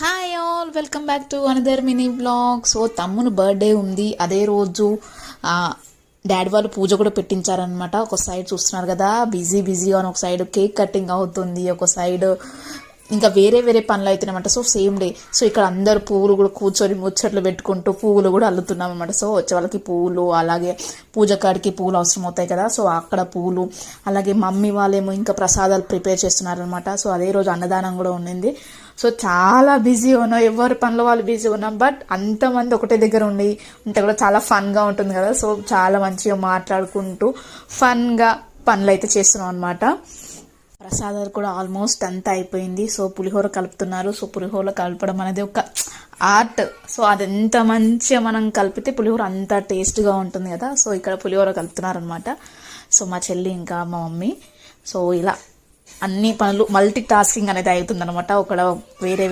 Hi all, welcome back to another mini blog. So తమ్ముని birthday ఉంది. అదే రోజు డాడీ వాళ్ళు పూజ కూడా పెట్టించారనమాట. ఒక సైడ్ చూస్తున్నారు కదా, బిజీ అని ఒక సైడ్ కేక్ కటింగ్ అవుతుంది, ఒక సైడ్ ఇంకా వేరే వేరే పనులు అవుతున్నాయన్నమాట. So same day. సో ఇక్కడ అందరు పువ్వులు కూడా కూర్చొని ముచ్చట్లు పెట్టుకుంటూ పువ్వులు కూడా అల్లుతున్నాం అనమాట. సో వచ్చే వాళ్ళకి పువ్వులు, అలాగే పూజ కాడికి పువ్వులు అవసరం అవుతాయి కదా, సో అక్కడ పువ్వులు, అలాగే మమ్మీ వాళ్ళేమో ఇంకా ప్రసాదాలు ప్రిపేర్ చేస్తున్నారనమాట. సో అదే రోజు అన్నదానం కూడా ఉండింది. సో చాలా బిజీ ఉన్నాం, ఎవరి పనులు వాళ్ళు బిజీ ఉన్నాం. బట్ అంతమంది ఒకటే దగ్గర ఉంటే కూడా చాలా ఫన్గా ఉంటుంది కదా. సో చాలా మంచిగా మాట్లాడుకుంటూ ఫన్గా పనులు అయితే చేస్తున్నాం అనమాట. ప్రసాదాలు కూడా ఆల్మోస్ట్ అంతా అయిపోయింది. సో పులిహోర కలుపుతున్నారు. సో పులిహోర కలపడం అనేది ఒక ఆర్ట్. సో అది ఎంత మంచిగా మనం కలిపితే పులిహోర అంత టేస్ట్గా ఉంటుంది కదా. సో ఇక్కడ పులిహోర కలుపుతున్నారు అనమాట. సో మా చెల్లి ఇంకా మా మమ్మీ. సో ఇలా అన్ని పనులు మల్టీ టాస్కింగ్ అనేది అవుతుంది అనమాట. ఒక వేరే వేరే